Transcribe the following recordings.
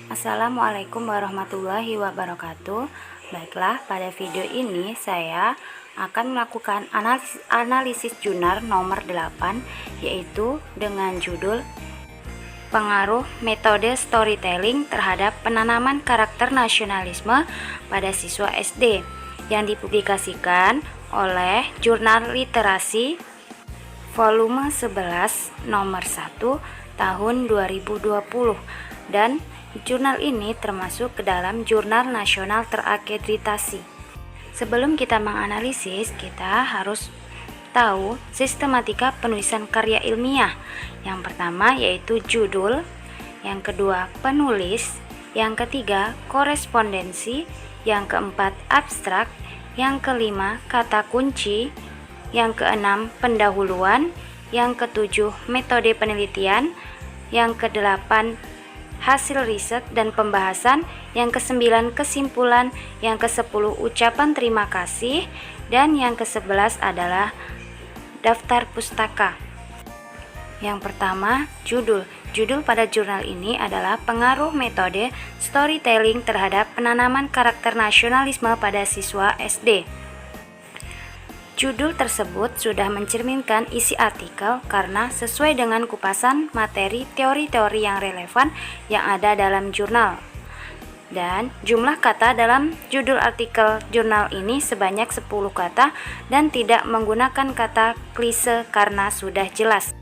Assalamualaikum warahmatullahi wabarakatuh. Baiklah, pada video ini saya akan melakukan analisis jurnal nomor 8, yaitu dengan judul Pengaruh Metode Storytelling terhadap Penanaman Karakter Nasionalisme pada Siswa SD, yang dipublikasikan oleh Jurnal Literasi volume 11 nomor 1 tahun 2020, dan jurnal ini termasuk ke dalam jurnal nasional terakreditasi. Sebelum kita menganalisis, kita harus tahu sistematika penulisan karya ilmiah. Yang pertama yaitu judul, yang kedua penulis, yang ketiga korespondensi, yang keempat abstrak, yang kelima kata kunci, yang keenam pendahuluan, yang ketujuh metode penelitian, yang kedelapan hasil riset dan pembahasan, yang ke-9 kesimpulan, yang ke-10 ucapan terima kasih, dan yang ke-11 adalah daftar pustaka. Yang pertama, judul. Judul pada jurnal ini adalah Pengaruh Metode Storytelling terhadap Penanaman Karakter Nasionalisme pada Siswa SD. Judul tersebut sudah mencerminkan isi artikel karena sesuai dengan kupasan materi teori-teori yang relevan yang ada dalam jurnal. Dan jumlah kata dalam judul artikel jurnal ini sebanyak 10 kata dan tidak menggunakan kata klise karena sudah jelas.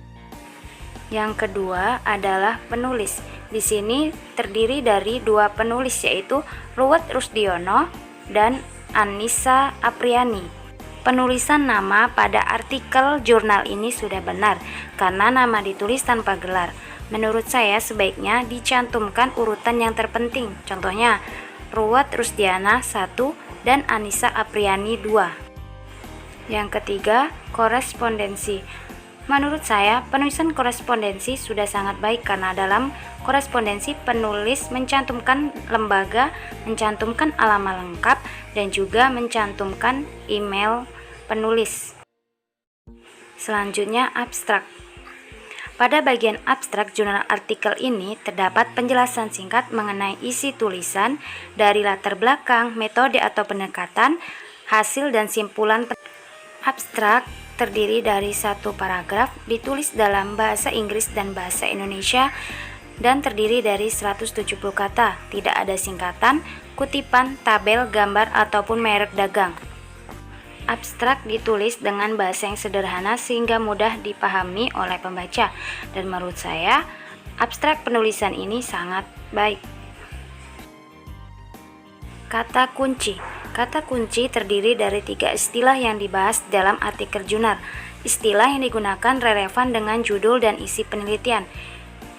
Yang kedua adalah penulis. Di sini terdiri dari dua penulis, yaitu Ruwet Rusdiono dan Annisa Apriani. Penulisan nama pada artikel jurnal ini sudah benar karena nama ditulis tanpa gelar. Menurut saya sebaiknya dicantumkan urutan yang terpenting. Contohnya Ruwet Rusdiana 1 dan Annisa Apriani 2. Yang ketiga, korespondensi. Menurut saya penulisan korespondensi sudah sangat baik karena dalam korespondensi penulis mencantumkan lembaga, mencantumkan alamat lengkap, dan juga mencantumkan email penulis. Selanjutnya, abstrak. Pada bagian abstrak jurnal artikel ini terdapat penjelasan singkat mengenai isi tulisan dari latar belakang, metode atau pendekatan, hasil dan simpulan. Abstrak terdiri dari satu paragraf ditulis dalam bahasa Inggris dan bahasa Indonesia dan terdiri dari 170 kata. Tidak ada singkatan, kutipan, tabel, gambar, ataupun merek dagang. Abstrak ditulis dengan bahasa yang sederhana sehingga mudah dipahami oleh pembaca, dan menurut saya abstrak penulisan ini sangat baik. Kata kunci. Kata kunci terdiri dari 3 istilah yang dibahas dalam artikel jurnal. Istilah yang digunakan relevan dengan judul dan isi penelitian.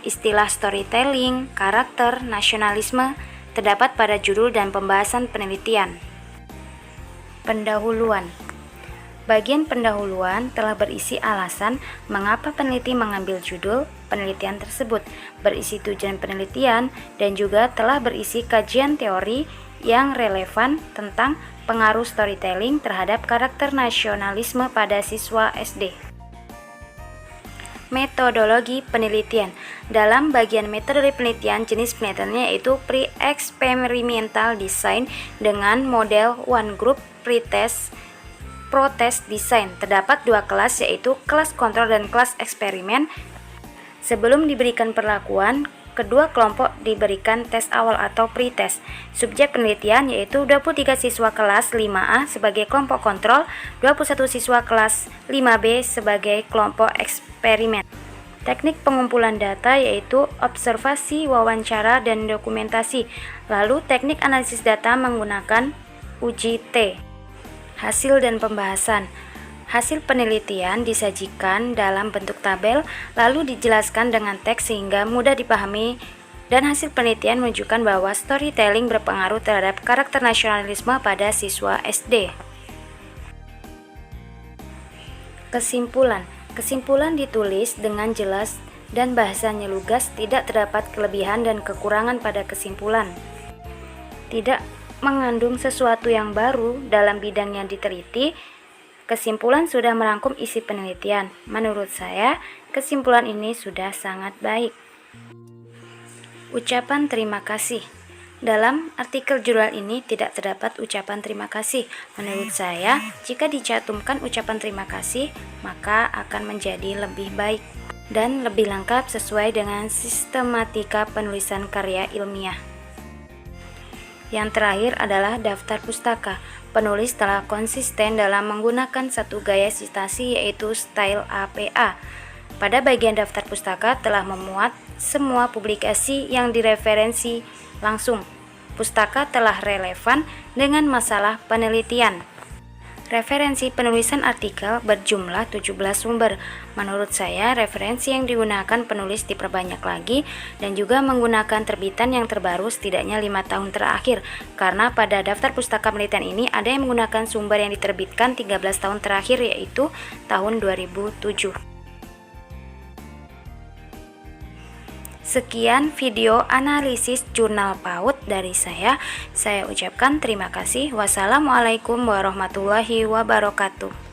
Istilah storytelling, karakter, nasionalisme terdapat pada judul dan pembahasan penelitian. Pendahuluan. Bagian pendahuluan telah berisi alasan mengapa peneliti mengambil judul penelitian tersebut, berisi tujuan penelitian, dan juga telah berisi kajian teori yang relevan tentang pengaruh storytelling terhadap karakter nasionalisme pada siswa SD. Metodologi penelitian. Dalam bagian metode penelitian, jenis penelitiannya yaitu pre-experimental design dengan model one group pretest protest design. Terdapat 2 kelas, yaitu kelas kontrol dan kelas eksperimen. Sebelum diberikan perlakuan, kedua kelompok diberikan tes awal atau pretest. Subjek penelitian yaitu 23 siswa kelas 5A sebagai kelompok kontrol, 21 siswa kelas 5B sebagai kelompok eksperimen. Teknik pengumpulan data yaitu observasi, wawancara, dan dokumentasi. Lalu teknik analisis data menggunakan uji T. Hasil dan pembahasan. Hasil penelitian disajikan dalam bentuk tabel, lalu dijelaskan dengan teks sehingga mudah dipahami, dan hasil penelitian menunjukkan bahwa storytelling berpengaruh terhadap karakter nasionalisme pada siswa SD. Kesimpulan. Kesimpulan ditulis dengan jelas dan bahasanya lugas, tidak terdapat kelebihan dan kekurangan pada kesimpulan. Tidak mengandung sesuatu yang baru dalam bidang yang diteliti. Kesimpulan sudah merangkum isi penelitian. Menurut saya, kesimpulan ini sudah sangat baik. Ucapan terima kasih. Dalam artikel jurnal ini tidak terdapat ucapan terima kasih. Menurut saya, jika dicantumkan ucapan terima kasih, maka akan menjadi lebih baik dan lebih lengkap sesuai dengan sistematika penulisan karya ilmiah. Yang terakhir adalah daftar pustaka. Penulis telah konsisten dalam menggunakan satu gaya sitasi, yaitu style APA. Pada bagian daftar pustaka telah memuat semua publikasi yang direferensi langsung. Pustaka telah relevan dengan masalah penelitian. Referensi penulisan artikel berjumlah 17 sumber. Menurut saya, referensi yang digunakan penulis diperbanyak lagi dan juga menggunakan terbitan yang terbaru setidaknya 5 tahun terakhir. Karena pada daftar pustaka penelitian ini ada yang menggunakan sumber yang diterbitkan 13 tahun terakhir, yaitu tahun 2007. Sekian video analisis jurnal PAUD dari saya. Saya ucapkan terima kasih. Wassalamualaikum warahmatullahi wabarakatuh.